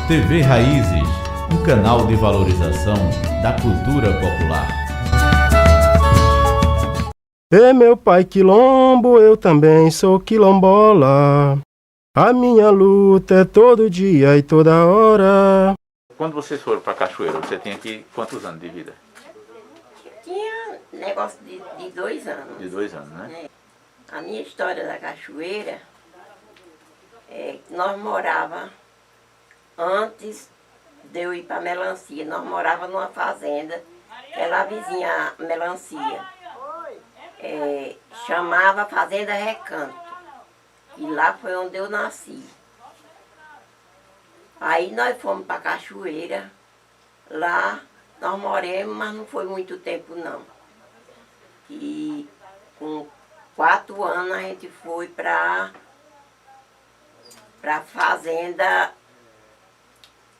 TV Raízes, um canal de valorização da cultura popular. E meu pai quilombo, eu também sou quilombola. A minha luta é todo dia e toda hora. Quando vocês foram para Cachoeira, você tinha aqui quantos anos de vida? Tinha negócio de 2 anos. De 2 anos, né? A minha história da Cachoeira é que nós morava antes de eu ir para Melancia. Nós morava numa fazenda, que era a vizinha Melancia. Chamava Fazenda Recanto. E lá foi onde eu nasci. Aí nós fomos para Cachoeira. Lá nós moramos, mas não foi muito tempo não. E com 4 anos a gente foi para a fazenda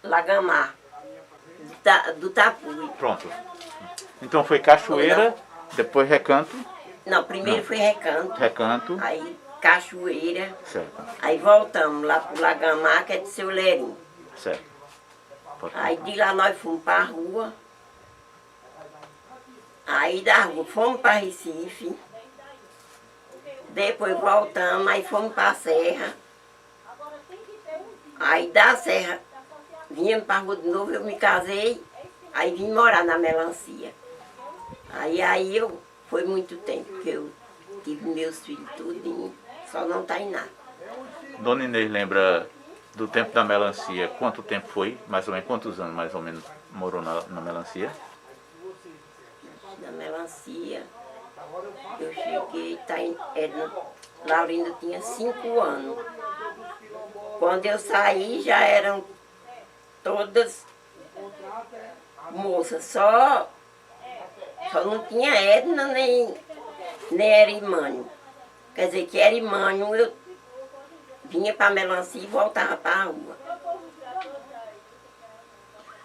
Lagamar, do Tapuí. Pronto. Então foi Cachoeira, depois Recanto. Não, primeiro foi Recanto. Recanto. Aí Cachoeira. Certo. Aí voltamos lá para o Lagamar, que é de Seu Lerim. Certo. Aí de lá nós fomos para a rua. Aí da rua fomos para Recife. Depois voltamos, aí fomos para a Serra. Aí da Serra viemos para a rua de novo, eu me casei. Aí vim morar na Melancia. Aí foi muito tempo que eu tive meus filhos tudinho, só não está em nada. Dona Inês lembra do tempo da Melancia? Quanto tempo foi? Mais ou menos, quantos anos mais ou menos morou na Melancia? Na Melancia, eu cheguei, Laurinda tinha 5 anos. Quando eu saí já eram todas moças, só não tinha Edna nem Erimânio. Quer dizer que Erimânio eu vinha para a Melancia e voltava para a rua.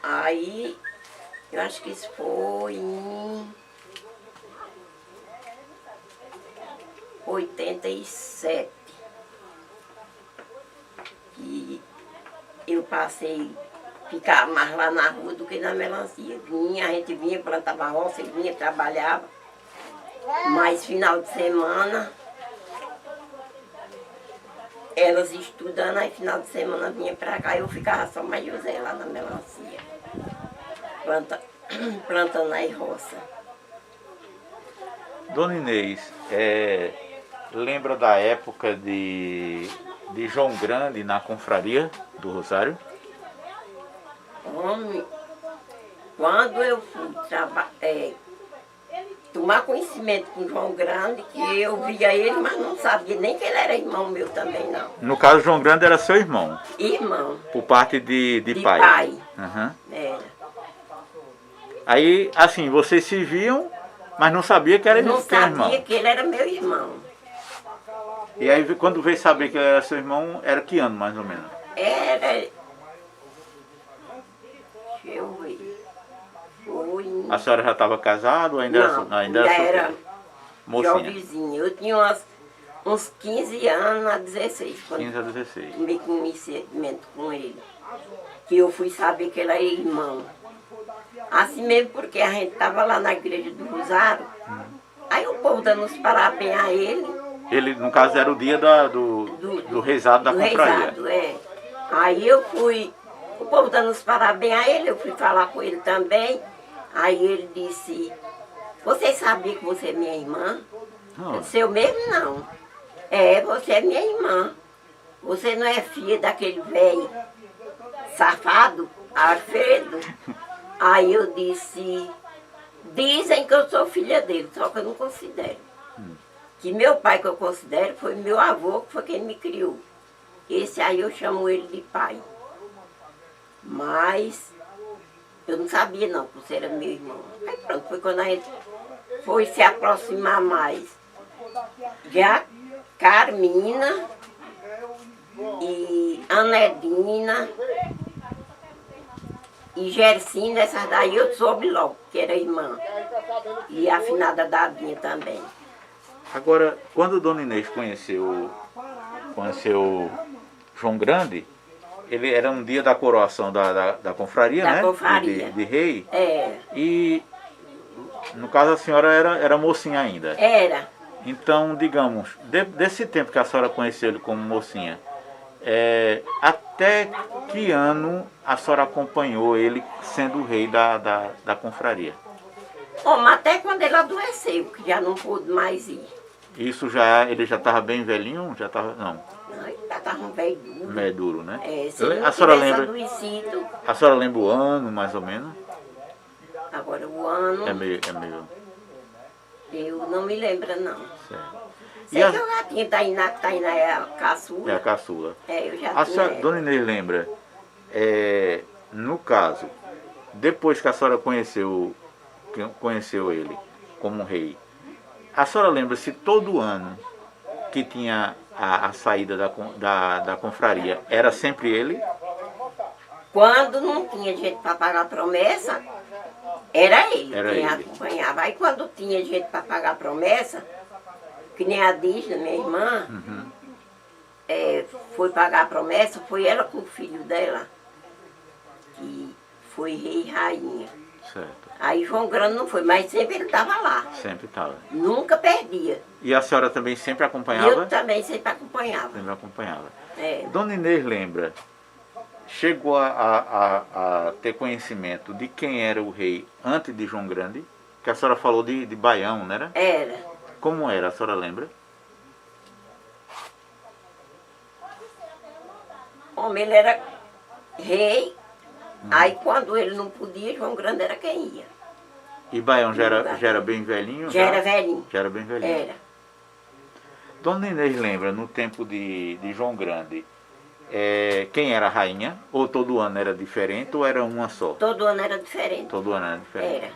Aí, eu acho que isso foi em 87. E eu passei a ficar mais lá na rua do que na Melancia. A gente vinha, plantava roça, vinha, trabalhava. Mas final de semana, elas estudando, aí final de semana vinha pra cá, eu ficava só mais José lá na Melancia, plantando aí roça. Dona Inês, lembra da época de João Grande na confraria do Rosário? Homem, quando eu fui tomar conhecimento com João Grande, que eu via ele, mas não sabia nem que ele era irmão meu também, não. No caso, João Grande era seu irmão? Irmão. Por parte de pai? Pai. Uhum. Era. Aí, assim, vocês se viam, mas não sabia que era irmão? Não sabia que ele era meu irmão. E aí, quando veio saber que ele era seu irmão, era que ano, mais ou menos? Era... Deixa eu ver. Foi... A senhora já estava casada ou ainda não, ainda era mocinha? jovenzinha. Eu tinha uns 15 anos a 16. 15 a 16. Tomei conhecimento com ele. Que eu fui saber que ele era irmão. Assim mesmo porque a gente estava lá na igreja do Rosário. Aí o povo dando os parabéns a ele. Ele, no caso, era o dia do rezado da confraria. Rezado, é. Aí eu fui, o povo dando os parabéns a ele, eu fui falar com ele também. Aí ele disse, você sabia que você é minha irmã? Não. Eu disse, eu mesmo não. Você é minha irmã. Você não é filha daquele velho safado, Alfredo? Aí eu disse, dizem que eu sou filha dele, só que eu não considero. Que meu pai, que eu considero, foi meu avô, que foi quem me criou. Esse aí eu chamo ele de pai. Mas eu não sabia não, que você era meu irmão. Aí pronto, foi quando a gente foi se aproximar mais. Já Carmina e Anedina e Gersina, essas daí eu soube logo, que era irmã. E a afinada Dadinha também. Agora, quando Dona Inês conheceu João Grande, ele era um dia da coroação da confraria, Da né? confraria. De rei. É, E, no caso, a senhora era mocinha ainda. era. Então, digamos, desse tempo que a senhora conheceu ele como mocinha, até que ano a senhora acompanhou ele sendo o rei da confraria? Bom, mas até quando ele adoeceu, que já não pôde mais ir. Isso ele já estava bem velhinho? Já estava, não, Não, ele já estava um velho duro. meio duro, né? Se ele A não senhora tivesse lembra? adoecido, A senhora lembra o ano, mais ou menos? agora o ano, É meio eu não me lembro não. certo. Sei E que eu já tinha Tainá é a caçula. é a caçula. Eu já A tinha. senhora, dona Inês lembra, no caso, depois que a senhora conheceu ele como rei, a senhora lembra se todo ano que tinha a saída da confraria era sempre ele? Quando não tinha gente para pagar a promessa, era ele Era quem ele. acompanhava. Aí quando tinha gente para pagar a promessa, que nem a Dígina, minha irmã, foi pagar a promessa, foi ela com o filho dela, que foi rei e rainha. Certo, Aí João Grande não foi, mas sempre ele estava lá. sempre estava. Nunca perdia. E a senhora também sempre E acompanhava? eu também sempre acompanhava. Sempre acompanhava. É. Dona Inês lembra, chegou a ter conhecimento de quem era o rei antes de João Grande? Que a senhora falou de Baião, não era? Era. Como era, a senhora lembra? Homem, ele era rei. Aí quando ele não podia, João Grande era quem ia. E Baião já era bem velhinho? Já era velhinho. Já era bem velhinho. Era. Dona Inês lembra, no tempo de João Grande, quem era a rainha? Ou todo ano era diferente ou era uma só? Todo ano era diferente. Todo ano era diferente. Era.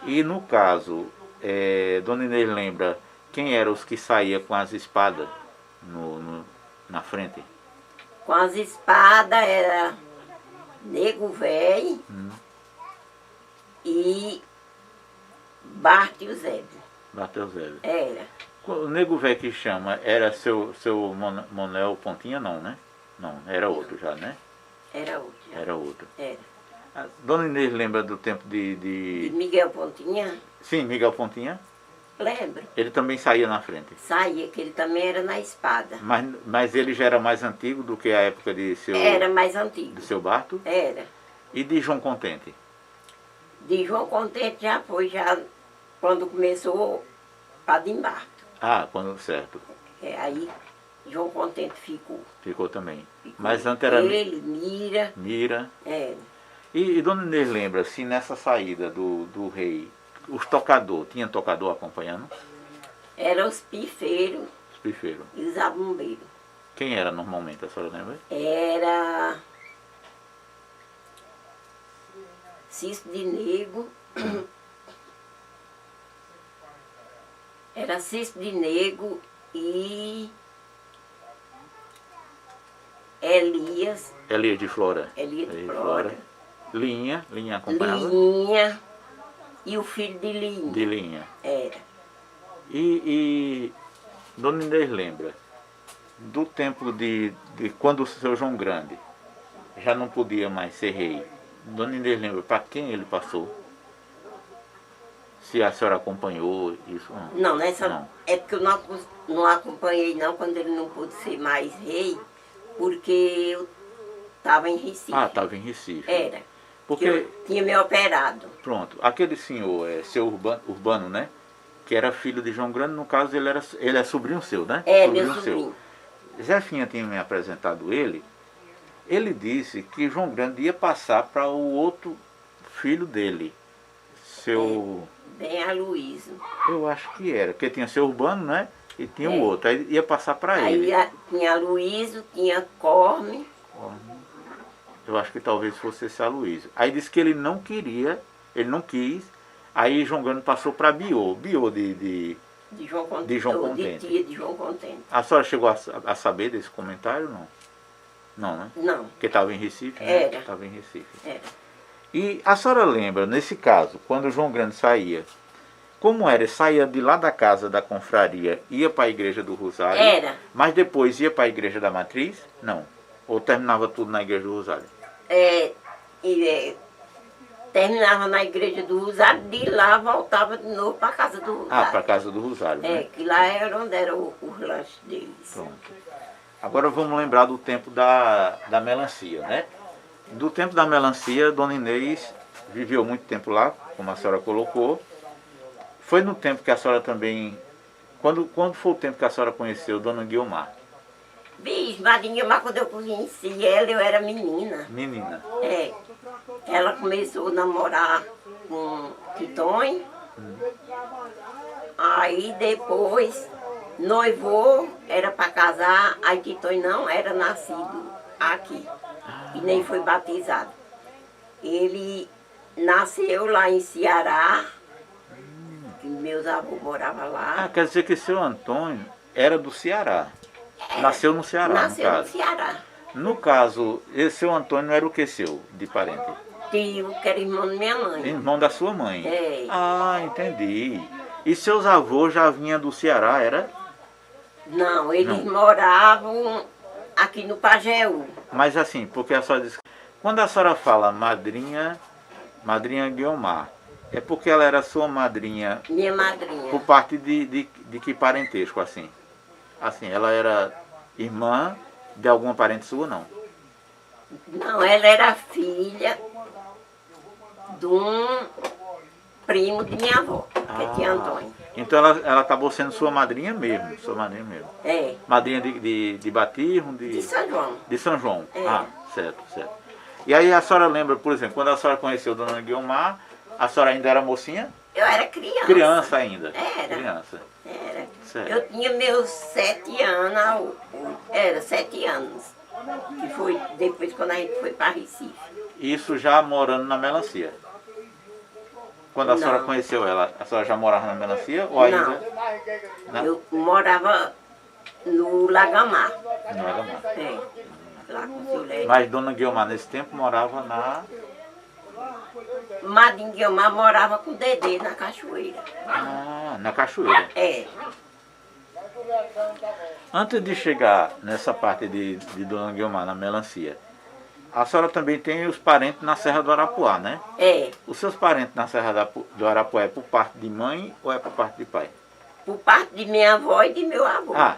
E no caso, Dona Inês lembra quem eram os que saíam com as espadas na frente? Com as espadas era Nego Velho e Bartolzébio. Bartolzébio. Era. O nego velho que chama era seu Manuel Pontinha, não, né? Não, era outro já, né? Era outro. já. Era outro. Era. A Dona Inês lembra do tempo E de... Miguel Pontinha, Sim, Miguel Pontinha. lembro. Ele também saía na frente. Saía, que ele também era na espada. Mas ele já era mais antigo do que a época de Era mais antigo. seu Barto. Era. E de João Contente. De João Contente já foi, já quando começou para Dimbarto. Ah, certo. Aí João Contente ficou. Ficou também. Ficou. Mas antes era Ele, Mira. Mira. Era. E Dona Inês lembra, se nessa saída do rei, os tocadores, tinha tocador acompanhando? Era os pifeiros Os pifeiros. e os abumbeiros. Quem era normalmente, a senhora lembra? Era Cisto de Nego. Era Cisto de Nego e Elias. Elias de Flora. Elias de Flora. Linha acompanhava? Linha e o filho de Linha. De Linha. Era. E Dona Inês lembra do tempo de quando o seu João Grande já não podia mais ser rei. Dona Inês lembra para quem ele passou? Se a senhora acompanhou isso? Não, nessa. Não. É porque eu não acompanhei não quando ele não pôde ser mais rei, porque eu estava em Recife. Ah, estava em Recife. Era. Porque, Eu tinha me operado. pronto, aquele senhor, seu Urbano, né? Que era filho de João Grande, no caso ele é sobrinho seu, né? É, meu sobrinho. Zefinha tinha me apresentado ele. Ele disse que João Grande ia passar para o outro filho dele, seu... Bem Aloysio. Eu acho que era, porque tinha seu Urbano, né? E tinha o É. outro, aí ia passar para Aí ele. tinha Aloysio, tinha Corme. Eu acho que talvez fosse esse Aloysio. Aí disse que ele não queria, ele não quis. Aí João Grande passou para Biô de De João Contente. De João ou Contente. De tia de João Contente. A senhora chegou a saber desse comentário, não? Não, né? Não, Porque estava em Recife, né? Era. Estava em Recife. era. E a senhora lembra, nesse caso, quando João Grande saía, como era? Ele saía de lá da casa da confraria, ia para a igreja do Rosário, Era. mas depois ia para a igreja da Matriz? Não. Ou terminava tudo na igreja do Rosário? Terminava na igreja do Rosário, de lá voltava de novo para a casa do Rosário. Ah, para a casa do Rosário, né? Que lá era onde era os lanches deles. Pronto. Agora vamos lembrar do tempo da melancia, né? Do tempo da melancia, Dona Inês viveu muito tempo lá, como a senhora colocou. Foi no tempo que a senhora também... Quando foi o tempo que a senhora conheceu Dona Guiomar? Bicho, Madrinha Guiomar, quando eu conheci ela, eu era menina. Menina. Ela começou a namorar com Titonho. Aí depois noivou, era para casar, aí Titonho não era nascido aqui. E nem foi batizado. Ele nasceu lá em Ceará, que meus avós moravam lá. Ah, quer dizer que seu Antônio era do Ceará. Nasceu no Ceará, Nasceu no no caso. Ceará. No caso, esse seu Antônio era o que seu, de parente? Tio, que era irmão da minha mãe. Irmão da sua mãe. É. Ah, entendi. E seus avós já vinham do Ceará, era? Não, eles moravam aqui no Pajeú. Mas assim, porque a senhora disse... Quando a senhora fala madrinha Guiomar, é porque ela era sua madrinha... Minha madrinha. Por parte de que parentesco, assim? Assim, ela era irmã de alguma parente sua, não? Não, ela era filha de um primo de minha avó, que é tia Antônio. Então ela acabou sendo sua madrinha mesmo, Madrinha de batismo, De São João. De São João. É. Ah, certo. E aí a senhora lembra, por exemplo, quando a senhora conheceu Dona Guiomar, a senhora ainda era mocinha? Eu era criança. Criança ainda? Era. Criança. Era. Certo. Eu tinha meus 7 anos, era 7 anos, que foi depois quando a gente foi para Recife. Isso já morando na melancia? Quando a senhora Não. conheceu ela, a senhora já morava na melancia ou ainda? Não. Eu morava no Lagamar. Não era mais. Lá com o seu Léo. Mas Dona Guiomar nesse tempo morava na... Madrinha Guiomar morava com o Dedê na Cachoeira. Ah, na Cachoeira. Antes de chegar nessa parte de Dona Guiomar, na melancia, a senhora também tem os parentes na Serra do Arapuá, né? Os seus parentes na Serra do Arapuá é por parte de mãe ou é por parte de pai? Por parte de minha avó e de meu avô. Ah,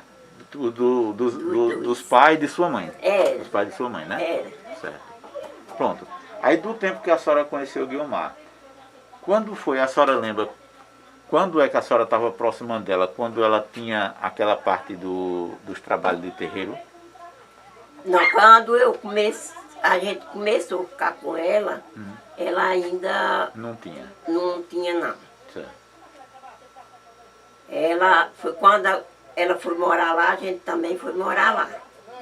dos pais de sua mãe. Dos pais de sua mãe, né? Certo. Pronto. Aí do tempo que a senhora conheceu Guiomar, quando foi, a senhora lembra, quando é que a senhora estava próxima dela? Quando ela tinha aquela parte dos trabalhos de terreiro? Não, quando a gente começou a ficar com ela, ela ainda Não tinha. não tinha não. Certo. Ela foi quando ela foi morar lá, a gente também foi morar lá.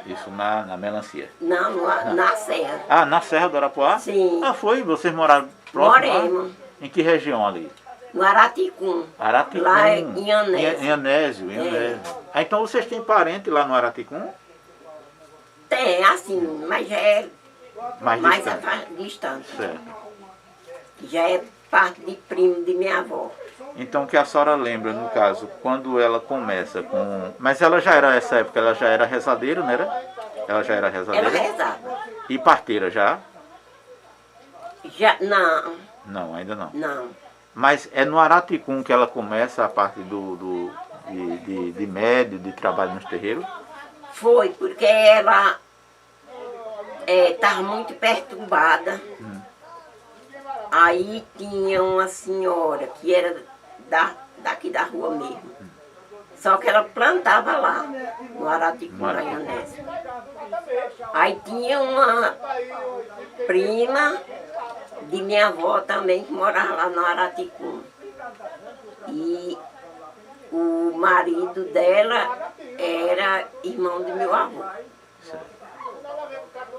Isso na melancia? Não, na Serra. Ah, na Serra do Arapuá? Sim. Ah, foi? Vocês moraram próximo lá? Moremos. Em que região ali? No Araticum. Araticum. Lá em Anésio. Em Anésio. Ah, então vocês têm parente lá no Araticum? Tem, assim, mas já é Mais mais distante. distante. Certo. Já é parte de primo de minha avó. Então, o que a senhora lembra, no caso, quando ela começa com... Mas ela já era, nessa época, ela já era rezadeira, não era? Ela já era rezadeira? Ela rezava. E parteira já? Já, não, Não, ainda não. não. Mas é no Araticum que ela começa a parte de médio, de trabalho nos terreiros? Foi porque ela estava muito perturbada. Aí tinha uma senhora que era daqui da rua mesmo. Só que ela plantava lá, no Araticum, lá em Anésio. Aí tinha uma prima de minha avó também que morava lá no Araticum. E o marido dela era irmão de meu avô.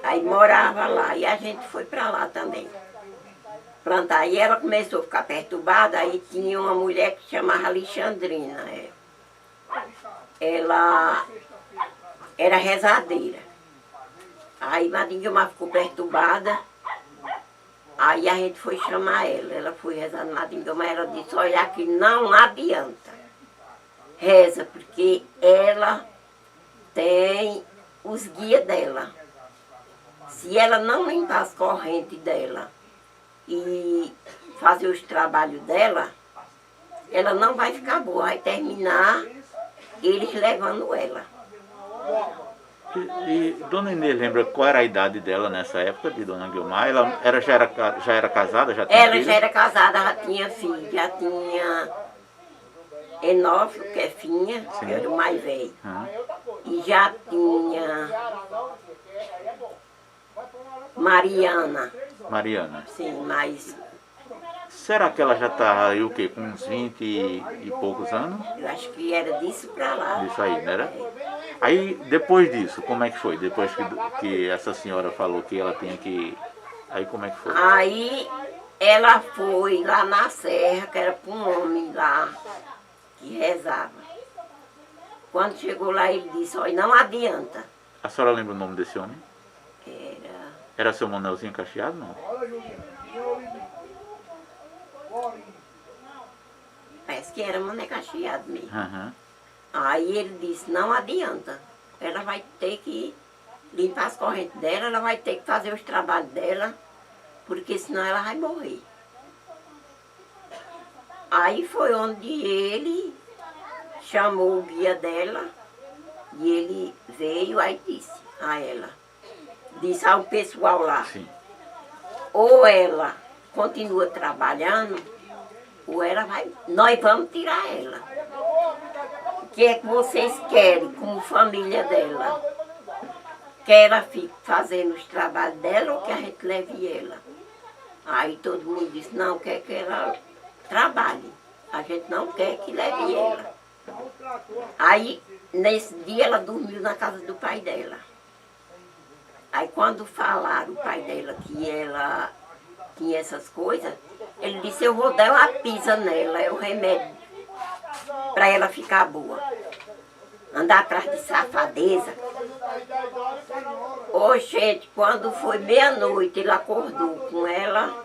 Aí morava lá e a gente foi para lá também plantar. E ela começou a ficar perturbada, aí tinha uma mulher que chamava Alexandrina. Ela era rezadeira. Aí Madrinha Guiomar ficou perturbada, aí a gente foi chamar ela. Ela foi rezar na Madrinha Guiomar, ela disse, olha, aqui não adianta. Reza, porque ela tem os guias dela. se ela não limpar as correntes dela e fazer os trabalhos dela, ela não vai ficar boa, vai terminar eles levando ela. E Dona Inês lembra qual era a idade dela nessa época, de Dona Guiomar? Ela já era casada? Já tinha Ela filho? já era casada, já tinha filho, já tinha Enófilo, que é Finha, que era o mais velho. E já tinha Mariana. Mariana. Sim, mas Será que ela já está aí o quê? Com uns 20 e poucos anos? eu acho que era disso pra lá. Isso aí, não era? Aí, depois disso, como é que foi? Depois que essa senhora falou que ela tinha que... Aí, como é que foi? Aí ela foi lá na serra, que era para um homem lá que rezava. Quando chegou lá, ele disse, olha, não adianta. A senhora lembra o nome desse homem? Era... Era seu Manelzinho Cacheado, não? Parece que era Mané Cacheado mesmo. Aham. Aí ele disse, não adianta. Ela vai ter que limpar as correntes dela, ela vai ter que fazer os trabalhos dela, porque senão ela vai morrer. Aí foi onde ele chamou o guia dela e ele veio aí disse a ela, disse ao pessoal lá, Sim. ou ela continua trabalhando, ou ela vai, nós vamos tirar ela. O que é que vocês querem como família dela? Quer ela fique fazendo os trabalhos dela ou que a gente leve ela? Aí todo mundo disse, não, quer que ela trabalhe. A gente não quer que leve ela. Aí, nesse dia, ela dormiu na casa do pai dela. Aí, quando falaram o pai dela que ela tinha essas coisas, ele disse, eu vou dar uma pisa nela, é o remédio para ela ficar boa. Andar atrás de safadeza. Ô, gente, quando foi meia-noite, ele acordou com ela,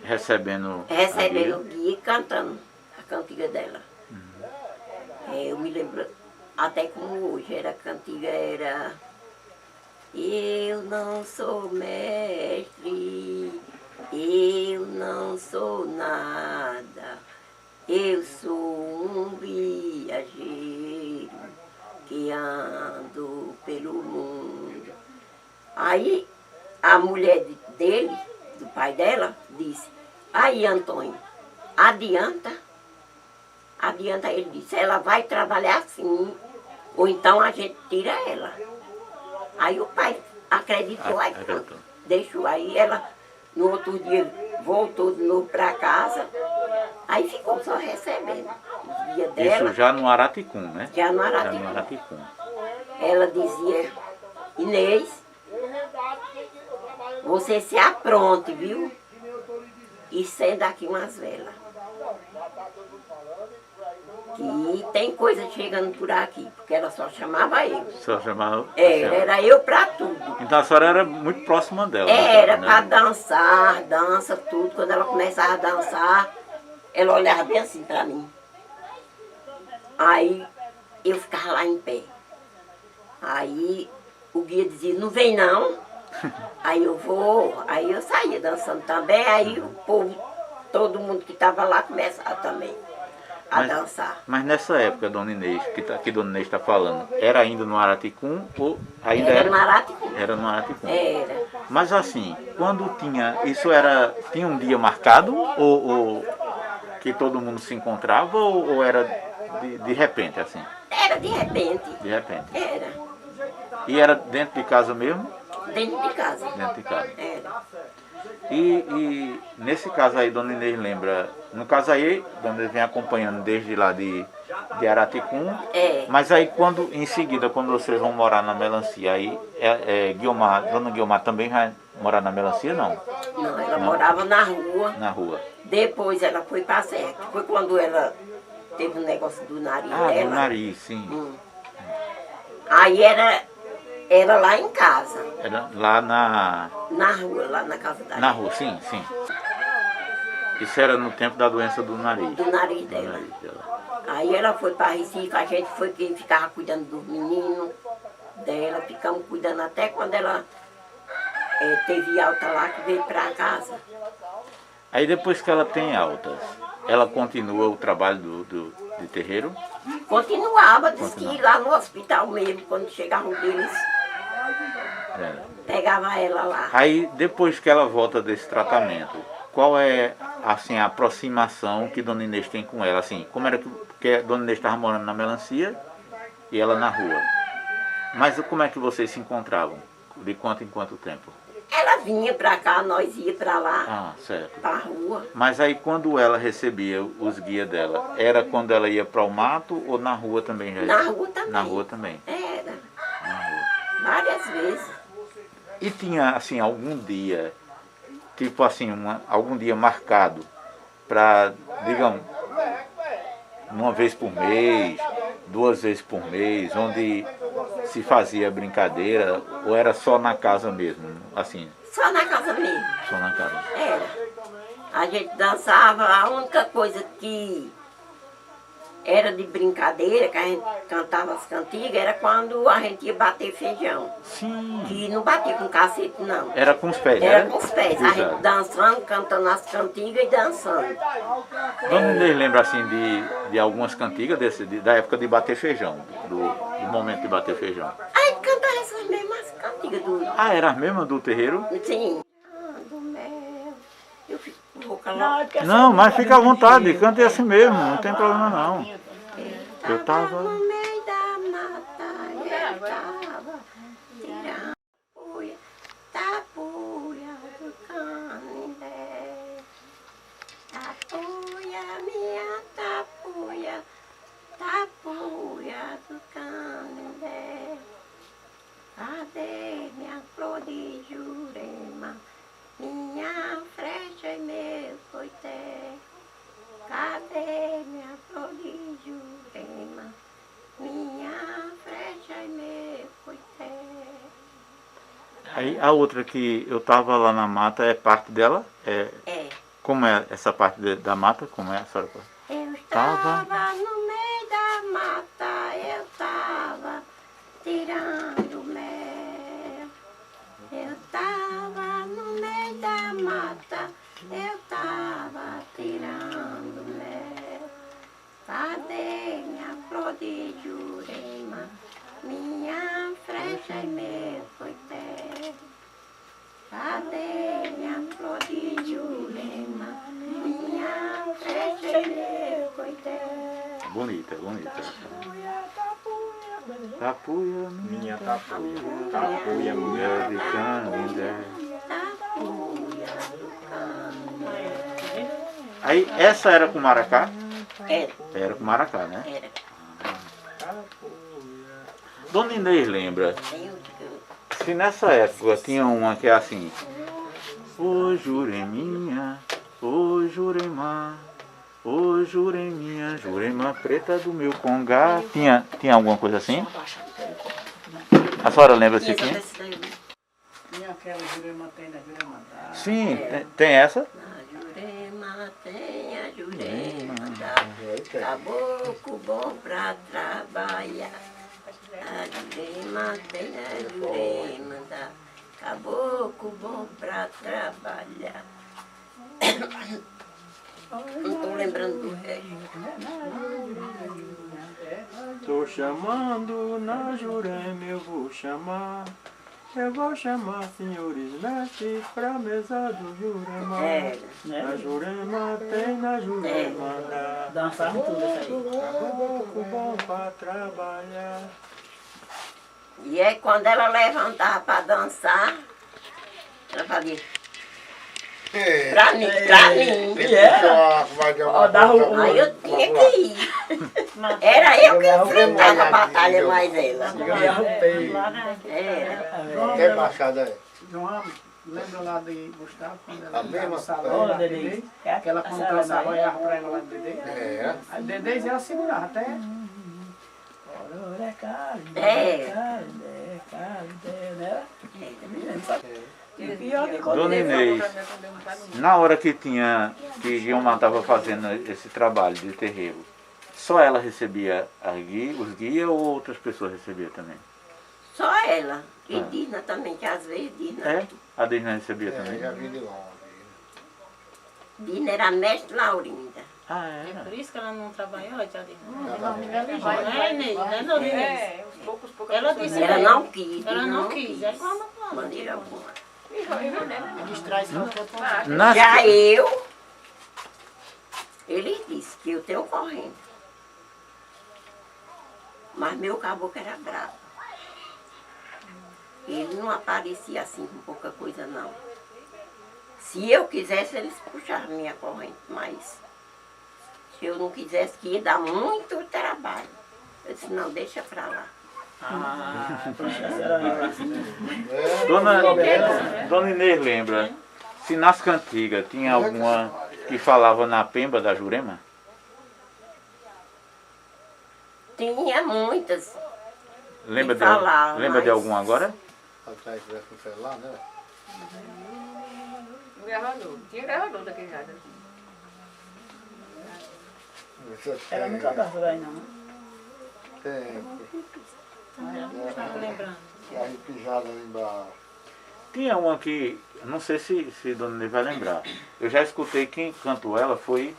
Recebendo o guia e cantando a cantiga dela. Eu me lembro, até como hoje, a cantiga era... Eu não sou mestre, eu não sou nada, eu sou um viajeiro que ando pelo mundo. Aí a mulher dele, do pai dela, disse, aí Antônio, adianta? Adianta, ele disse, ela vai trabalhar assim, ou então a gente tira ela. Aí o pai acreditou, aí pronto, deixou. Aí ela, no outro dia, voltou de novo para casa, aí ficou só recebendo os dias dela. Isso já no Araticum, né? Já no Araticum. Já no Araticum. Ela dizia, Inês, você se apronte, viu? E senda aqui umas velas. Que tem coisa chegando por aqui, porque ela só chamava eu. Só chamava... Era eu pra tudo. Então a senhora era muito próxima dela. Era né? pra dançar, dança, tudo. Quando ela começava a dançar, ela olhava bem assim pra mim. Aí eu ficava lá em pé. Aí o guia dizia, não vem não. Aí eu vou, aí eu saía dançando também, aí o povo, todo mundo que estava lá começava também a dançar. Mas nessa época, Dona Inês, que Dona Inês está falando, era ainda no Araticum ou ainda Era no Araticum. Era no Araticum. Era. Mas assim, quando tinha tinha um dia marcado ou que todo mundo se encontrava ou era de repente assim? Era de repente. De repente. Era. E era dentro de casa mesmo? Dentro de casa. Dentro de casa. Era. E nesse caso aí, Dona Inês lembra, no caso aí, Dona Inês vem acompanhando desde lá de Araticum, mas aí em seguida, quando vocês vão morar na Melancia, aí Dona Guiomar também vai morar na Melancia, não? Não, ela morava na rua. Na rua. Depois ela foi para a serra. Foi quando ela teve um negócio do nariz dela. Do nariz, sim. Aí era lá em casa. Era lá na rua, lá na casa da Na rua, sim, sim. Isso era no tempo da doença do nariz. Do nariz dela. Aí ela foi para Recife, a gente foi quem ficava cuidando dos meninos dela, ficamos cuidando até quando ela teve alta lá que veio para casa. Aí depois que ela tem altas, ela continua o trabalho de terreiro? Continuava, disse que lá no hospital mesmo, quando chegavam deles, pegava ela lá. Aí depois que ela volta desse tratamento, qual é assim, a aproximação que Dona Inês tem com ela? Assim, como era que porque a Dona Inês estava morando na Melancia e ela na rua. Mas como é que vocês se encontravam? De quanto em quanto tempo? Ela vinha pra cá, nós ia pra lá, Ah, certo. pra rua. Mas aí quando ela recebia os guias dela, era quando ela ia para o mato ou na rua também? Já? Na rua também. Na rua também. Era, Na rua. várias vezes. E tinha assim algum dia, tipo assim, algum dia marcado para, digamos, uma vez por mês, 2 vezes por mês, onde se fazia brincadeira ou era só na casa mesmo, assim, Só na casa mesmo. só na casa? Era. A gente dançava, a única coisa que era de brincadeira, que a gente cantava as cantigas, era quando a gente ia bater feijão. Sim. Que não batia com cacete, não. Era com os pés, Era né? com os pés. A Exato. gente dançando, cantando as cantigas e dançando. Dona Inês lembra assim de algumas cantigas da época de bater feijão, do momento de bater feijão. A gente cantava essas mesmas cantigas do... Ah, era as mesmas do terreiro? Sim. Do mel. Eu fico com boca lá. Não, mas fica à vontade, cante assim mesmo, não tem problema não. Eu tava... No meio da mata, eu tava tirando tapuia do canindé. Tapuia, minha tapuia, tapuia do canindé. Cadê minha flor de Jurema, minha flecha e meu coité? Cadê minha flor de Jurema, minha flecha e meu coité? Aí a outra que eu tava lá na mata é parte dela? É. Como é essa parte da mata? Como é a senhora? Eu estava no meio da mata, eu estava tirando mel. Eu estava no meio da mata, eu estava tirando mel. Cadê minha flor de Jurema, minha flecha e meu coité? Cadê minha flor de Jurema, minha flecha e meu coité? Bonita, bonita. Tapuia, minha tapuia, tapuia, mulher de canindé. Tapuia do canindé. Aí essa era com maracá? Era, Era com maracá, né? era. Dona Inês lembra, Tem outra que eu... se nessa época tinha uma que é assim: ô Jureminha, ô Jurema, ô Jureminha, Jurema preta do meu congá. Tinha alguma coisa assim? A senhora lembra se tinha? Tinha aquela Jurema tem na Jurema dá. Sim, tem essa? Na Jurema tem a Jurema, dá caboclo bom pra trabalhar. A Jurema tem a Jurema, dá caboclo bom pra trabalhar. Não estou lembrando do resto. Tô chamando na Jurema, eu vou chamar. Eu vou chamar senhores mestres pra mesa do Jurema. Na Jurema tem, na Jurema dá. Dançavam tudo isso aí. Caboclo bom pra trabalhar. E aí quando ela levantava para dançar, ela fazia pra mim, pra mim. Ó, dava o... Aí eu tinha que ir. Era eu que enfrentava a batalha mais ela. Era. Tem baixada aí? João, lembra lá de Gustavo, quando A ela mesma no salão coisa. da Dedê, que ela contava, olhava pra ela lá de Dedê. É. Aí Dedê ela segurava até... né? E pior que quando Dona ele Inês, falou pra mim, eu não tá no- na hora que Guilherme estava fazendo esse trabalho de terreiro, só ela recebia os guias ou outras pessoas recebiam também? Só ela. E Dina também, que às vezes Dina. É? A Dina recebia também? Já vi de longe. Dina era mestre Laurinda. Ah, É era? por isso que ela não trabalhou, a tia Dina. Vai, É, Inês, né, não, Inês? poucos Ela disse Ela que não quis. ela Dina não quis. É igual a de maneira alguma. Eles trazem qualquer coisa. Nas... Já eu, ele disse que eu tenho corrente. Mas meu caboclo era bravo. Ele não aparecia assim com pouca coisa, não. Se eu quisesse, eles puxavam minha corrente, mas se eu não quisesse, que ia dar muito trabalho. Eu disse, não, deixa pra lá. Dona Inês lembra, se nas cantigas tinha alguma que falava na pemba da Jurema? Tinha muitas. Lembra, Que falava, lembra de mas- alguma agora? Atrás tivesse no celular, né? Gravador. Tinha gravador daquele lado. Ela não cantava daí, não. Tem. Não estava lembrando. A repijada ali embaixo. Tinha uma que, não sei se Dona Inês vai lembrar. Eu já escutei, quem cantou ela foi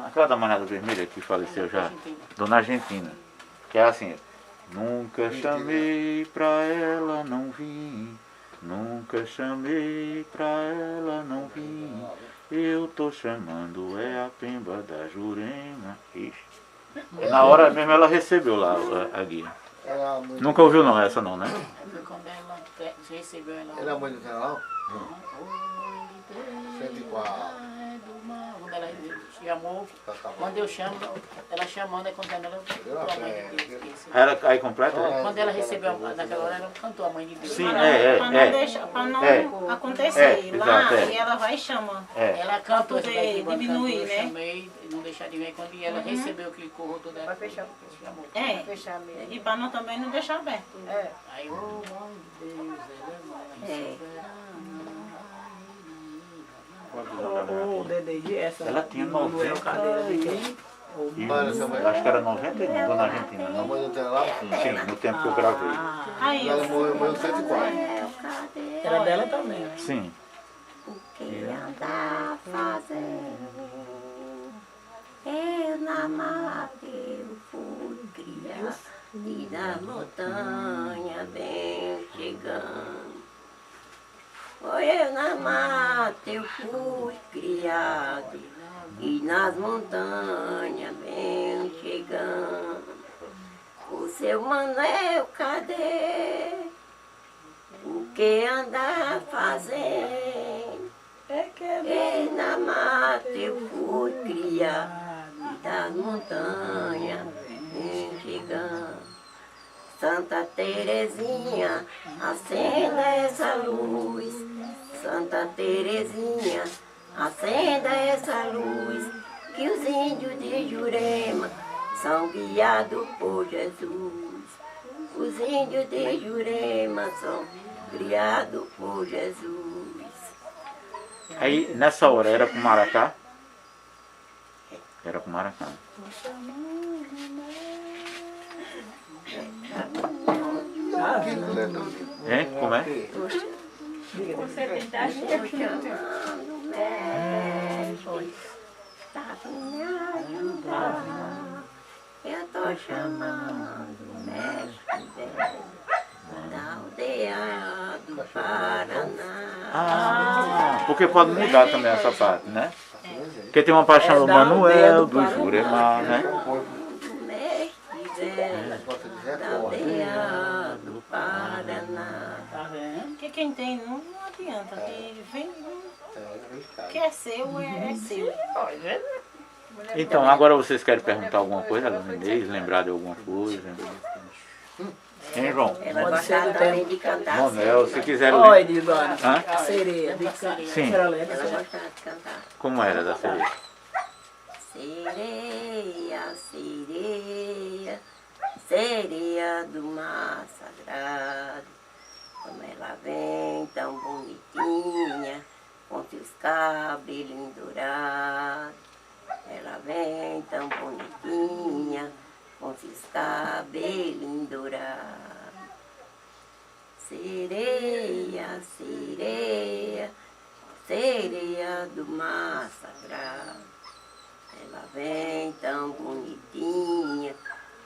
aquela da Manada Vermelha que faleceu já, Dona Argentina. Que é assim, nunca chamei pra ela não vim, nunca chamei pra ela não vim, eu tô chamando é a pemba da Jurema. Ixi. Na hora mesmo ela recebeu lá a guia. Era muito. Nunca ouviu não, essa não, né? Foi quando ela recebeu ela. Era muito do canal? 104. Quando ela chamou, quando eu chamo, ela chamando, aí contando ela cantou a mãe de Deus. Isso. Era aí completa? É? Quando ela recebeu, naquela hora, ela cantou a mãe de Deus. Sim, Pra não, deixar, pra não acontecer lá, exato, é. e ela vai e chama. Ela cantou, Pra poder diminuir, eu né? chamei, não deixar de ver. Quando ela recebeu aquele corro todo, ela chamou. É, Fechar mesmo. e pra não também não deixar aberto. É. Aí, ô mãe de Deus, ela é mãe soberana. O DDG, essa. Ela tinha 90 cadeira de quem? e Olha, essa mãe. acho que era 91, Dona Argentina, A não? mãe do canal? Sim, no tempo que eu gravei. Aí, Ela morreu 104. Era dela também, né? Sim. O que anda fazendo? Eu na mata eu fui criar, e na montanha bem chegando. Foi eu na mata eu fui criado, e nas montanhas bem chegando. O seu Manuel, cadê? O que anda fazendo? E na mata eu fui criado, e das montanhas vem chegando. Santa Terezinha, acenda essa luz. Santa Terezinha, acenda essa luz. Que os índios de Jurema são guiados por Jesus. Os índios de Jurema são criados por Jesus. Aí nessa hora era com maracá? Era com maracá. Hein? Como é? Você tentar Estou chamando o mestre, tá me ajudar. Eu estou chamando o mestre da aldeia do Paraná. Ah, porque pode mudar também essa parte, né? Porque tem uma paixão do Manuel, do Jurema, né? O mestre velho da aldeia do Paraná. Tá vendo? porque quem tem não adianta. Quem vem, que é seu, é seu. Então, agora vocês querem perguntar alguma coisa, Dona Inês? Lembrar de alguma coisa? Hein, João? Ela Pode ser gostava do também tempo. de cantar. Manuel, se quiser Olha, ler. Edilvana, Hã? a sereia. Sim. Senhora lembra? Ela gostava de cantar. Como era da sereia? Sereia, sereia, sereia do mar sagrado, como ela vem tão bonitinha, com seus cabelinhos dourados. Ela vem tão bonitinha, com seus cabelinhos dourados. sereia, sereia, sereia do mar sagrado. Ela vem tão bonitinha,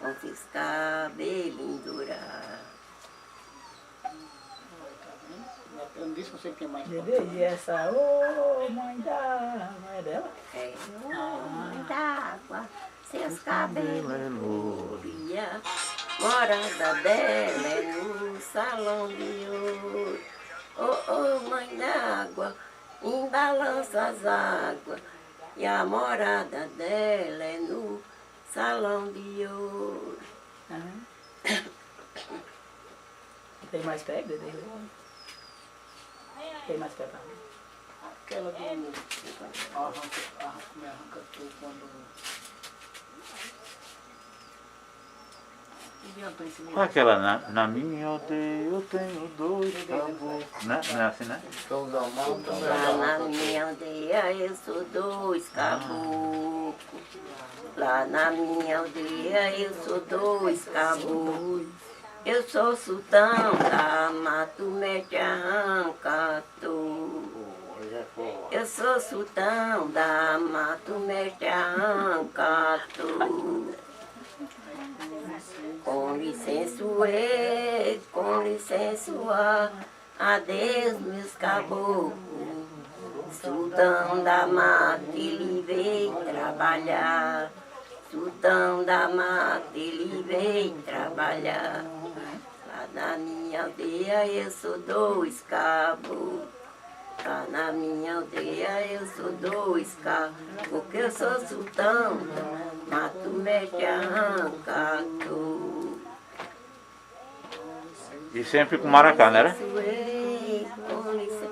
com seus cabelinhos dourados. Eu não disse que você tinha mais Bebê, e essa, ô mãe da... Não é dela? É, mãe d'água, seus cabelos louria, morada dela é no salão de ouro. Oh, mãe d'água, embalança as águas, e a morada dela é no salão de ouro. Tem mais pé, bebê? Tem mais pé pra mim? aquela do arranca tudo quando... Aquela na minha aldeia eu tenho 2 caboclos. Não é assim, né? Lá na minha aldeia eu sou 2 caboclos. Lá na minha aldeia eu sou 2 caboclos. Eu sou sultão da mato, mete arranca tudo. Eu sou sultão da mato, mete arranca tudo. Com licença, com licença, adeus meus caboclos. Sultão da mata, ele veio trabalhar. Sultão da mata, ele veio trabalhar. Lá na minha aldeia eu sou 2 caboclos. Lá na minha aldeia eu sou 2 caboclos. Porque eu sou sultão, mato, mete, arranca tudo. E sempre com maracá, né? Com licença,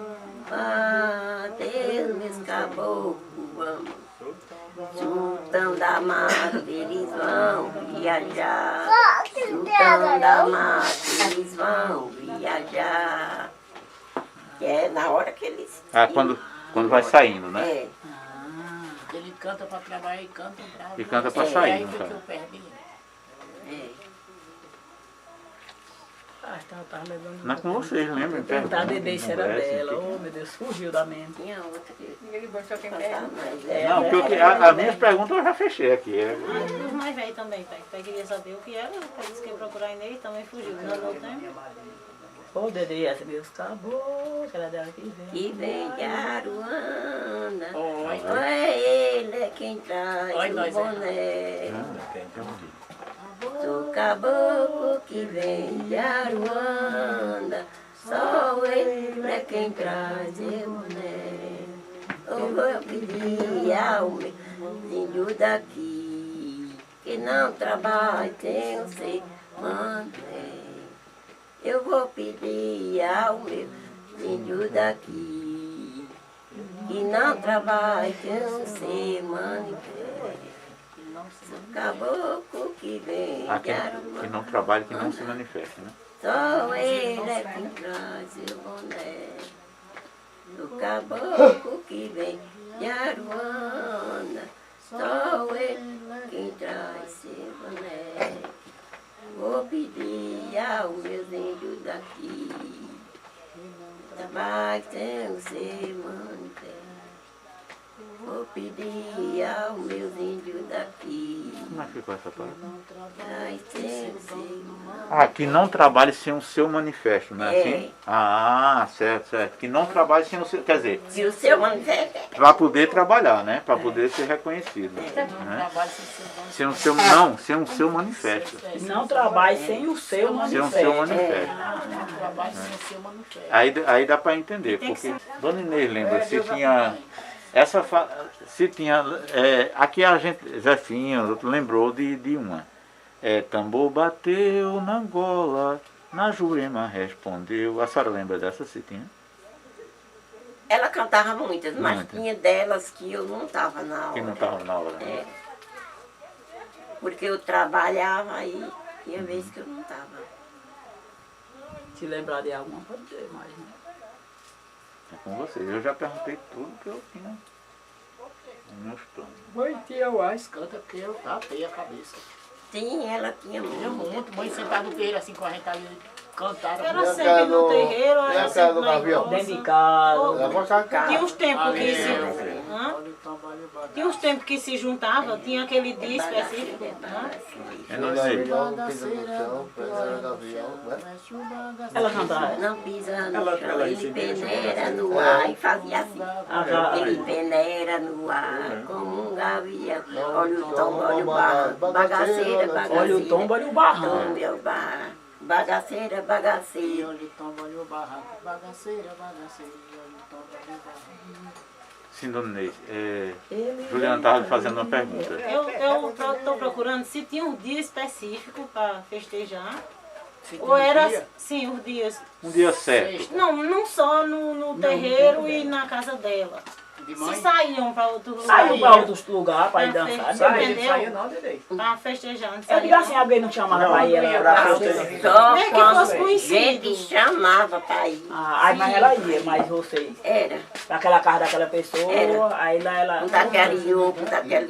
adeus meus caboclos, vamos. Sultão da mata, eles vão viajar. Sultão da mata, eles vão viajar. É na hora que eles... Ah, quando vai saindo, né? É. Ele canta para trabalhar e canta para... E canta para sair, aí no que caso. eu perdi. É. Tava lembrando. Não é com vocês, lembra? Perguntar a bebê se era dela. Oh, meu Deus, fugiu da mente. Tinha outra que... Ele gostou quem cantar perde. mais. Não, porque as minhas perguntas eu já fechei aqui. Os mais velhos também, pai. Pai queria saber o que era, pai disse que ia procurar nele, também fugiu. Não deu tempo. Ô, Dedê, essa meus caboclos, era dela que vem. Que vem de Aruanda. Oi. Oi, ele é quem traz Oi, o nós, boné. Sou caboclo que vem de Aruanda. Só ele é quem traz o boné. Eu vou pedir ao meu índio daqui que não trabalha sem o ser mané. Eu vou pedir ao meu índio daqui que não trabalha sem o ser manifé. Sou caboclo que vem de Que Aruanda. não trabalha, que não se manifesta, né? Só ele é quem traz o boné. O caboclo que vem de Aruanda. Só ele é quem traz o boné. Vou pedir aos meus índios daqui. Trabalho sem o ser manifé. Vou pedir aos meus índios daqui. Como é que ficou essa palavra? Ai, sem o ser Ah, que não trabalhe sem o seu manifesto, não é É. assim? Ah, certo, certo. Que não trabalhe sem o seu... Quer dizer, se o seu manifesto para poder trabalhar, né? Para poder ser reconhecido. Né? Trabalho sem ser dono. Sem o seu... Não, sem o seu manifesto. Não trabalhe sem o seu Sem o manifesto. seu manifesto. Não trabalho sem o seu manifesto. Aí dá para entender, porque Dona Inês lembra, se tinha... Se tinha... aqui a gente, Zefinho, lembrou de uma. Tambor bateu na Angola, na Jurema respondeu. A senhora lembra dessa, se tinha? ela cantava muitas, mas Muitas. tinha delas que eu não estava na aula. Que não estava na hora. Né? É. Porque eu trabalhava aí, tinha vezes que eu não estava. Se lembrar de alguma, pode ter mais, né? É com vocês. Eu já perguntei tudo que eu tinha nos meus planos. Mãe, tia Wise canta porque eu tapei a cabeça. Sim, ela tinha Tinha muito. muito. Mãe sentada no terreiro assim com a gente ali Cantaram. Era sempre no terreiro, E era a casa sempre do na Gavião? igreja. Dentro de casa. Ela gostava de Tinha casa. uns tempos que se... Hã? Olha o tombalho e o bagaço. Tinha uns tempos que se juntava, tinha aquele dia específico. Hã? Eu não sei. Pisa no chão, pega Gavião, né? Mexe o bagaço. Ela cantava. Não pisa no Ela chão, ele exibia isso, peneira né? no ar e fazia assim. Ah, Ele peneira no ar como um gavião. Olha o tombo, olha o barro. Bagaceira, bagaceira. Olha o tombo, olha o barranco. Tombo, olha o barro. Bagaceira, bagaceira. Olha o tombalho e o barraco. Bagaceira, bagaceira. Olha o tombalho e o barraco. Sim, dona Inês. Juliana estava lhe fazendo uma pergunta. Eu estou procurando se tinha um dia específico para festejar. Se Ou tem um era, dia, sim, os dias. Um dia certo. sexta, Não só no terreiro e na casa dela. de Se mãe. saíam para outro lugar. Saiu pra outros lugares pra ir Pra dançar. festa. Né? Entendeu? Saía não, Dedei. Para festejar. Não Eu saía, digo assim, alguém não te chamava Não, pra ir não ia ela pra pra festa. festa. Só Nem que quando fosse conhecido. gente chamava para ir. Ah, aí, mas ela ia, mas vocês. Era. Daquela casa daquela pessoa, Era. aí lá ela. Daquela Ioco, daquela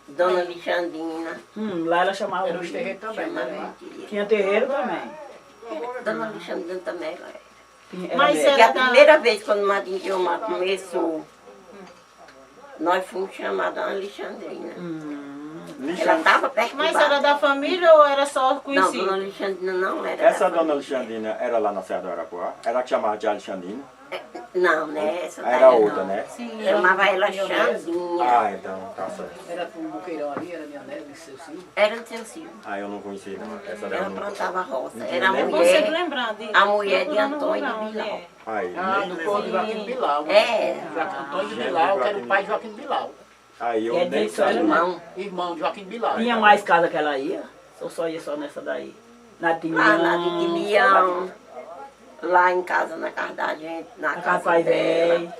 Dona Alexandrina. Lá ela chamava. Era os terreiros também, Chamava né? de Tinha terreiro também. Dona Alexandrina também. Era. Era Mas mesmo. Porque a era da... primeira vez quando o Madrinho de Omar começou, nós fomos chamados Dona Alexandrina. Ela estava perturbada. Mas era da família ou era só Não, conhecido? Dona Alexandrina não era Essa da dona família. Alexandrina era lá na Serra do Arapuá? Ela que chamava de Alexandrina? Não, né? Essa daí Era não. outra, né? Sim. Chamava ela Xandinha. Ah, então, tá certo. Era pro buqueirão ali, era minha neta, de seu Silvio. Era do seu Silvio. Ah, eu não conhecia não. Essa daí eu Ela não... plantava roça. Não Era a lembro. Você mulher. lembrar de... A mulher de procurando Antônio lugar onde Bilal. é. Aí, Ah, nem do lembro. povo de Joaquim Bilal. É. Antônio Gente, Bilal, que era Joaquim o pai de Joaquim Bilal. Aí eu Quer nem dizer que sabia. Irmão. Irmão de Joaquim Bilal. Tinha mais casa que ela ia? Ou só ia só nessa daí? Na Timião. Lá na de Leão. Lá em casa, na casa da gente. Na Na casa casa do pai dela. velho.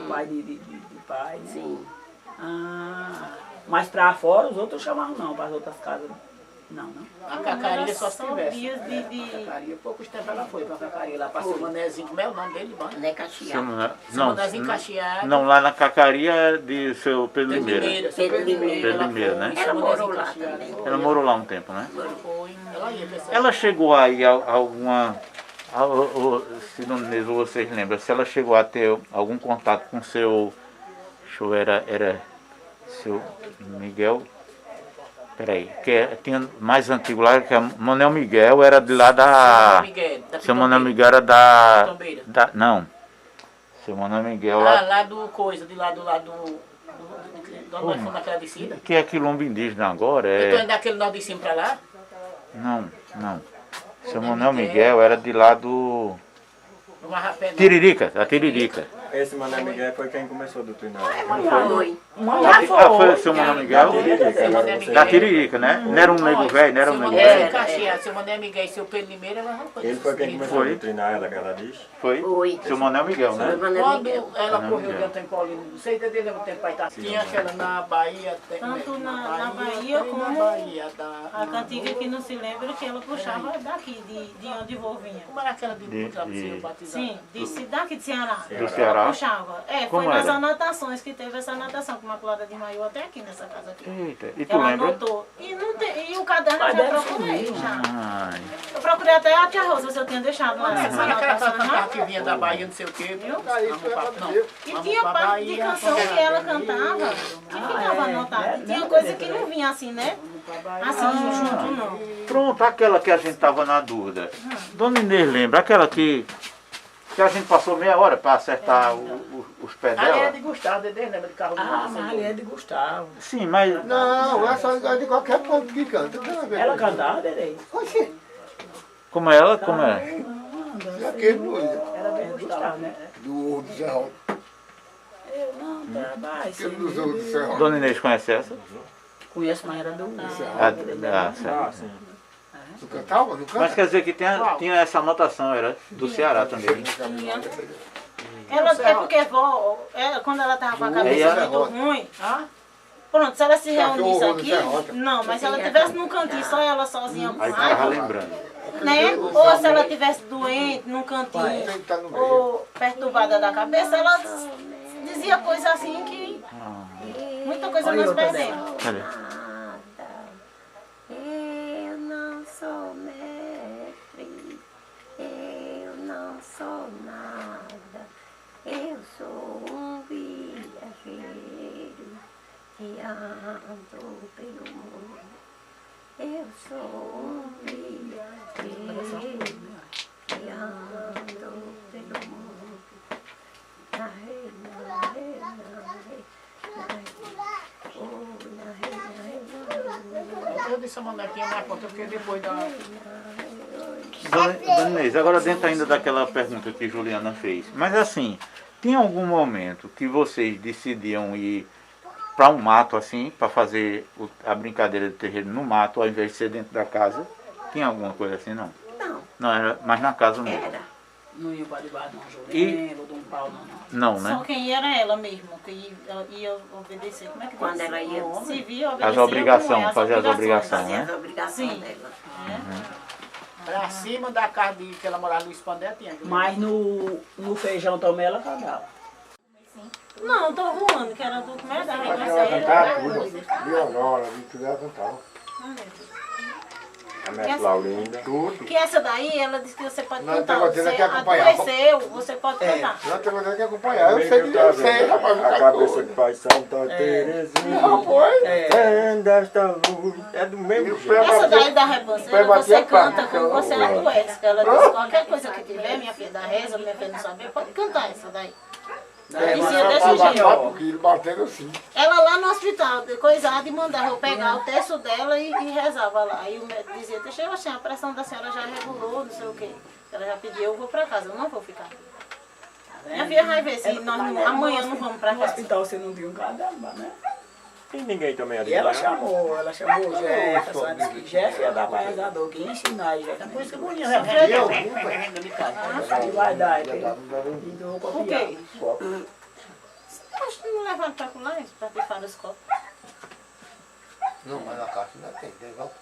Pai de pai. Né? Sim. Ah, mas pra fora os outros chamavam não, para as outras casas. Não. A Cacaria só se tivesse. dias de... Cacaria, poucos tempos ela foi pra Cacaria, lá pra seu Manezinho, como é o nome dele, mano? Né, Seu Caxias. Mané- Seu Não, Manezinho Cacheado. não, lá na Cacaria é de seu Pedro Limeira. Pedro Limeira. Pedro Limeira, né? Ela morou lá também. Ela morou lá um tempo, né? Foi, ela ia pra essa... Ela chegou aí a alguma... Se não mesmo vocês lembram, se ela chegou a ter algum contato com seu... Deixa eu ver, era seu Miguel... Peraí, tinha mais antigo lá, que é Manuel Miguel era de lá da... Miguel, da Seu Manuel Pitombeira. Miguel era da... Pitombeira. Não. Seu Manuel Miguel Ah, lá... lá do coisa, de lá do lado do... De onde nós fomos naquela descida. Que é quilombo indígena agora, Então é é... daquele nós de cima pra lá? Não. Seu Manuel Miguel era de lá do... No Marrapé, não. Tiririca, da Tiririca. Esse Mané Miguel foi quem começou do treinar. Foi. Foi o seu Manuel Miguel? Seu Mané Miguel. Da Tiririca, né? Não era um nego velho, não era um nego Seu Mané velho. Cacheado, seu Mané Miguel e seu Pedro Limeira, ela não foi. Ele foi quem começou Foi. a treinar ela, que ela diz. Foi? Foi. Seu Manuel Miguel, Foi né? Mané Quando Miguel. ela Não, correu não. dentro em Paulino, não sei se lembra o tempo aí, tá? Tinha aquela na Bahia, tem, Tanto na Bahia tem como na Bahia A da... cantiga que não se lembra que ela puxava daqui, de onde o vô vinha. Como era aquela de De- Putrapsil, de- batizada? Sim, daqui de Ceará. Do Ceará? Ela puxava. É, Como foi nas era? anotações que teve essa anotação, que Imaculada de até aqui nessa casa aqui. Eita, e tu Ela lembra? anotou. E o caderno eu já deve procurei, já. Ai, Eu procurei até a tia Rosa, se eu tinha deixado lá essas Sabe aquela anotações. cantava Né? que vinha da Bahia, não sei o quê? Vamos pra... Não. E Vamos tinha pra parte de Bahia, canção vamos que ela pra cantava, que ficava anotada. E tinha né? coisa que não vinha assim, né? Assim, junto não. pronto, aquela que a gente tava na dúvida. Dona Inês lembra, aquela que a gente passou meia hora para acertar os pés Ali é dela? de Gustavo, Dedê, lembra de carro de Ah, massa? mas ali é de Gustavo. Sim, mas... Não, é só de qualquer ponto que canta. Ela cantava, Dedê? Oxê, Como é ela? Como é? aquele doido. Era bem Gustavo, né? Do Zé Rosa. Eu não trabalho. Aquele dos outros do Zé Rosa. Dona Inês conhece essa? Conheço, mas era do... Certo. sim. Tu cantava? Não canta? Mas quer dizer que tinha essa anotação, era do Ceará também. Tinha. Ela, é porque vó, quando ela tava com a cabeça Ela- muito ruim, pronto, se ela se reunisse Cachorro, aqui, Zé Rosa. não, mas se ela tivesse num cantinho, só ela sozinha com Aí ficava raiva, lembrando. né? Ou se ela tivesse doente num cantinho, Tem que estar no meio. ou perturbada da cabeça, ela dizia coisa assim que muita coisa Olha nós outra perdemos. Cadê? Eu não sou mestre ando pelo mundo. Eu sou um viajero que ando pelo mundo. Na rei, na rei, na rei, na rei. Oh, na rei, na rei, na rei. Eu disse a manequinha na conta, porque depois da... Dona Inês, agora dentro ainda daquela pergunta que Juliana fez. Mas assim, tinha algum momento que vocês decidiam ir para um mato assim, para fazer a brincadeira de terreiro no mato, ao invés de ser dentro da casa? Tinha alguma coisa assim, não? Não. Não, era mais na casa mesmo. Era. Não ia para debaixo de um E- jurema, de um pau, não. Não, Só né? quem ia era ela mesmo, que ia obedecer. Como é que Quando diz? ela ia Se via obedecer. As obrigações, não é, fazer as obrigações, Fazia né? as obrigações Sim. dela. Pra cima da casa que ela morava no Espandé tinha. Mas no feijão também ela cagava. Não, tô arrumando, que era do comer da Mas ela cantava tudo. Violão, tudo ela cantava. A mestre Laurinda. Tudo. Que essa daí, ela disse que você pode Não, cantar. tem coisa Você que acompanhar. adoeceu, você pode cantar. Não tem coisa que acompanhar. Eu sei, rapaz. A cabeça de Pai Santa Terezinha. Não, foi. Acenda esta luz. É do mesmo jeito. Essa daí da rebanceira, vai você bater a canta palma. quando você adoece. Que ela disse, qualquer coisa que tiver, minha filha, da reza, minha filha não sabe, pode cantar essa daí. Dizia desse jeito. Porque ele batendo assim. Ela lá no hospital, coisada, e mandava eu pegar o terço dela e rezava lá. Aí o médico dizia, deixa eu achar, a pressão da senhora já regulou, não sei o quê. Ela já pediu, eu vou pra casa, eu não vou ficar. Minha filha vai ver se nós amanhã não vamos pra No casa. hospital você não viu um caramba, né? Tem ninguém também ali. E ela né? chamou o Jefferson, disse que Jeff ia dar para rezador, que ia ensinar Jeff. Por isso que bonito, E né? vai dar, e eu vou Por copiar. quê? Acho que não levaram pra lá, pra pifar os copos. Não, mas na caixa ainda tem, legal.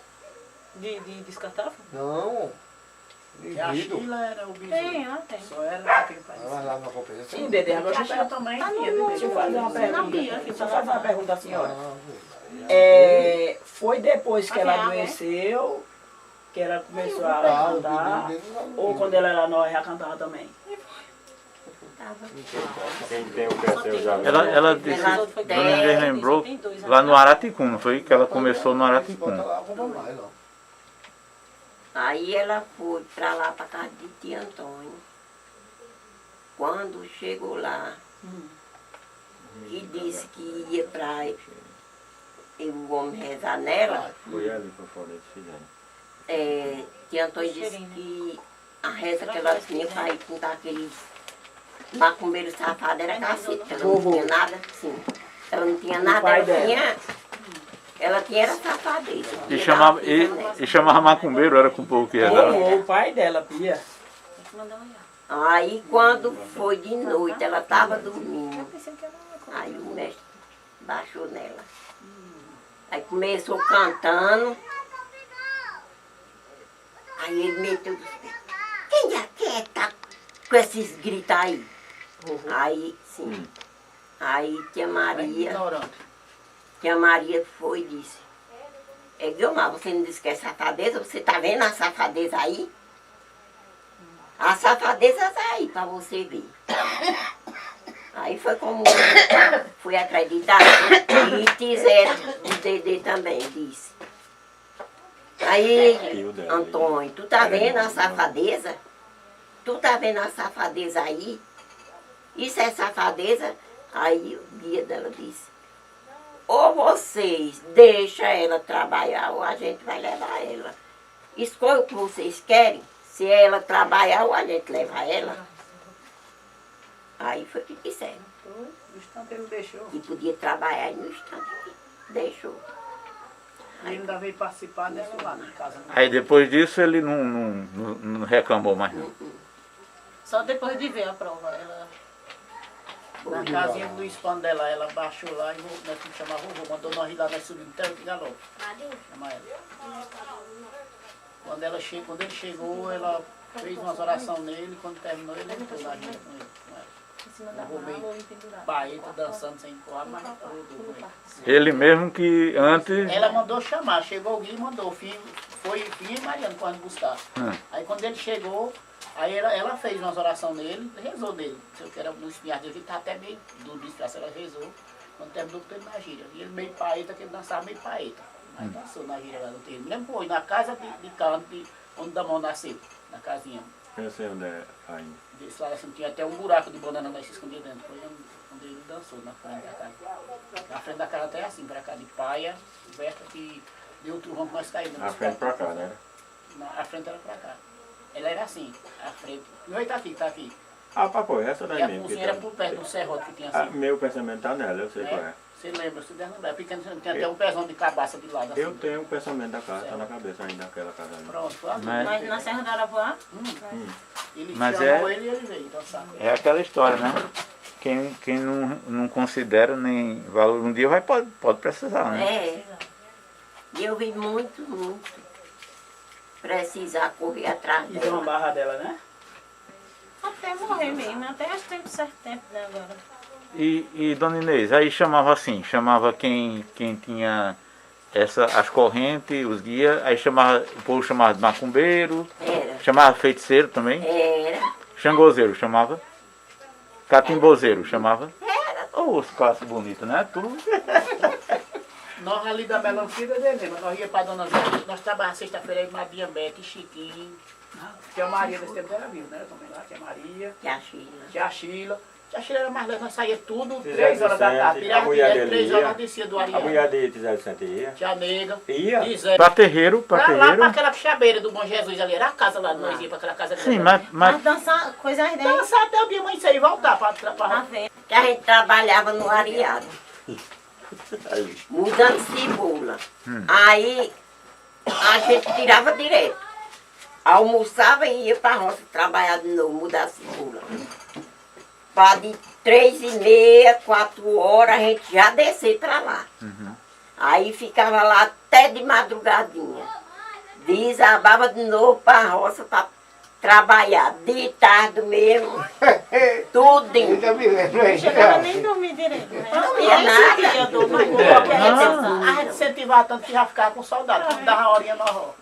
De descartável? Não. E a Sheila era o bicho. Tem, lá tem. Só era daquele país. Vai lá na compensação. Sim, Dedé, agora A deixa Sheila também Tá tinha. no- eu fazer uma na pergunta. pia, Deixa eu fazer uma pergunta à senhora. Ah, Foi depois que ela Tem água, adoeceu, que ela começou a cantar, ou quando ela era nova, já cantava também? Quem tem o pé seu já. Ela disse, Ela foi Dona Inês dez, lembrou tem dois, lá no Araticum, não foi? Que ela começou no Araticum. Aí ela foi pra lá, pra casa de tia Antônio. Quando chegou lá, que disse que ia pra o homem rezar nela, Foi ali pra fora, eles fizeram. tia Antônio disse que a reza que ela tinha para ir com aquele macumbeiro safado era cacete, ela não tinha nada, sim. Ela não tinha nada, ela tinha era safadeza. E chamava macumbeiro, era com o povo que ia lá. O pai dela, Pia. Aí quando foi de noite, ela estava dormindo. Aí o mestre baixou nela. Aí começou cantando. Aí ele meteu dos pés. Quem é que tá com esses gritos aí? Aí, sim. Aí tia Maria foi e disse, Guilmar, você não disse que é safadeza? Você tá vendo a safadeza aí? A safadeza tá aí pra você ver. Aí foi como fui acreditar e fizeram o Dedê também, disse. Aí, Antônio, tu tá vendo a safadeza? Tu tá vendo a safadeza aí? Isso é safadeza? Aí o guia dela disse, ou vocês deixam ela trabalhar ou a gente vai levar ela. Escolha o que vocês querem. Se ela trabalhar ou a gente leva ela. Aí foi o que disseram. No instante ele deixou. E podia trabalhar e no instante deixou. Ele ainda veio participar dela lá na casa. Aí depois disso ele não reclamou mais não. Só depois de ver a prova. Ela... Na casinha do Espandé lá, ela baixou lá e nós chamava vovô, mandou nós ir lá, nós subimos até o galope. Chama ela. Quando ele chegou, ela fez umas orações nele, quando terminou, ele entrou lá junto com ele. Eu vou meio baeta, dançando sem corda, mas tudo com ele. Ele mesmo que antes... Ela mandou chamar, chegou alguém e mandou, foi filho e Mariano quando buscar. Aí quando ele chegou, aí ela fez umas orações nele, rezou nele. Se eu quero no espinhar dele, ele tá até meio duro de ela rezou. Quando terminou, teve na gira. E ele meio paeta, que ele dançava meio paeta. Mas dançou na gira lá no terreno. Me lembro foi na casa de canto, onde Damão nasceu, na casinha. Eu sei onde é ainda. Desse lado assim, tinha até um buraco de banana lá se escondia dentro. Foi onde ele dançou, na frente da casa. Na frente da casa até assim, pra cá, de paia, coberta que deu o trovão que nós caímos. A frente pra cá, né? A frente era pra cá. Ela era assim, a frente. Não, tá aqui, tá aqui. Ah, papai, essa E daí a mesmo. cozinha era por perto do serrote que tinha Ah, assim. meu pensamento tá nela, eu sei qual é. Você lembra, você deve lembrar. Pequeno, tinha até um pezão de cabaça de lado assim. Eu tenho o pensamento da casa, tá na cabeça ainda aquela casa ali. Pronto, foi ali. Mas na Serra do Arapuá? Ele Mas chamou é- ele e ele veio dançar. É aquela história, né? Quem não considera nem valor um dia pode precisar, né? É. E eu vi muito precisar correr atrás E tem uma dela. barra dela, né? Até morrer mesmo, até acho que tem um certo tempo, né, agora. E Dona Inês, aí chamava assim, chamava quem tinha as correntes, os guias, aí chamava, o povo chamava de macumbeiro, Era. chamava feiticeiro também, Era. xangozeiro chamava, catimbozeiro chamava. Ô, os classes bonitos, né? Tudo. Nós ali da Melancia, lembra? Nós ia pra Dona Zé, nós trabalhávamos sexta-feira aí, Maria Beck, Chiquinho. Tia Maria desse tempo era viva, né? Também lá, tia Maria, Que a Sheila. tia Sheila. Tia Sheila era mais leve, nós saía tudo Tia 3 horas da Vicente, tarde. a Pirava mulher direto, dele 3 horas ia. nós descia do A Ariano. mulher de Tisé Vicente ia? Tia Nega. Ia? Zé. Pra terreiro, Lá pra aquela chabeira do Bom Jesus ali, era a casa lá, nós ia pra aquela casa Sim, grande. Mas dançar coisas dentro, Dançar até o dia amanhecer e voltar pra tá vendo? Que a gente trabalhava no areado. Mudando cebola. Aí a gente tirava direto. Almoçava e ia pra roça trabalhar de novo, mudar cebola. Para de 3h30, 4 horas, a gente já descer pra lá. Aí ficava lá até de madrugadinha. Desabava de novo pra roça pra trabalhar. De tarde mesmo, tudinho. Não chegava nem a dormir direito, né? Não ia nada. Eu dou no corpo, A gente incentivava tanto que já ficava com saudade, quando dava a horinha na roça.